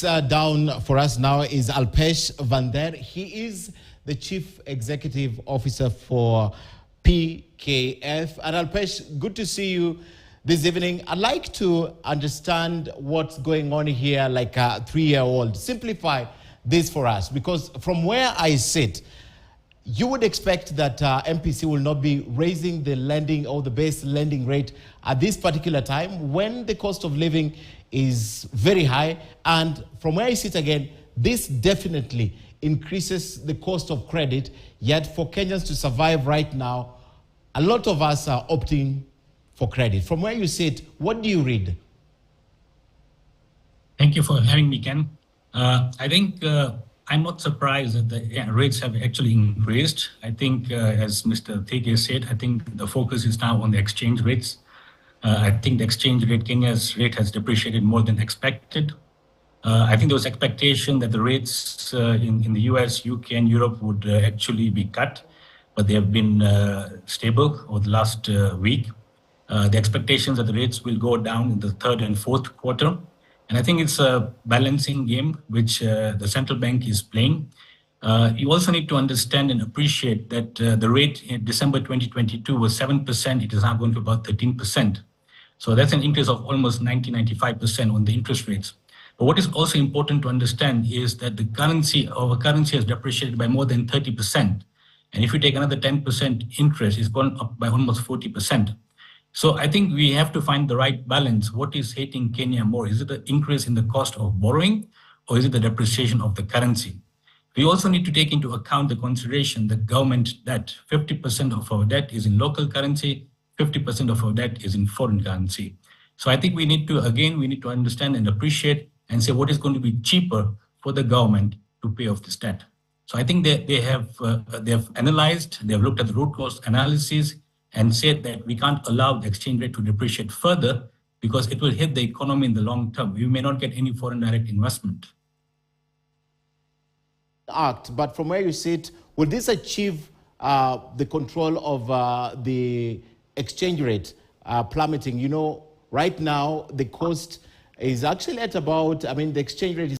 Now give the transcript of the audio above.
Down for us now is Alpesh Van Der. He is the Chief Executive Officer for PKF. And Alpesh, good to see you this evening. I'd like to understand what's going on here like a 3-year-old. Simplify this for us, because from where I sit, you would expect that MPC will not be raising the lending or the base lending rate at this particular time when the cost of living is very high. And from where I sit again, this definitely increases the cost of credit. Yet for Kenyans to survive right now, a lot of us are opting for credit. From where you sit, what do you read? Thank you for having me, Ken. I think I'm not surprised that the rates have actually increased. I think, as Mr. Thege said, I think the focus is now on the exchange rates. I think the exchange rate, Kenya's rate has depreciated more than expected. I think there was expectation that the rates in the US, UK, and Europe would actually be cut, but they have been stable over the last week. The expectations that the rates will go down in the third and fourth quarter. And I think it's a balancing game which the central bank is playing. You also need to understand and appreciate that the rate in December 2022 was 7%. It is now going to about 13%. So that's an increase of almost 95% on the interest rates. But what is also important to understand is that our currency has depreciated by more than 30%. And if you take another 10% interest, it's gone up by almost 40%. So I think we have to find the right balance. What is hitting Kenya more? Is it the increase in the cost of borrowing, or is it the depreciation of the currency? We also need to take into account the consideration that government debt, 50% of our debt is in local currency, 50% of our debt is in foreign currency. So I think we need to understand and appreciate and say what is going to be cheaper for the government to pay off this debt. So I think they have analyzed, they have looked at the root cause analysis and said that we can't allow the exchange rate to depreciate further because it will hit the economy in the long term. We may not get any foreign direct investment. But from where you sit, will this achieve the control of the exchange rate plummeting? You know, right now, the cost is actually at about, the exchange rate is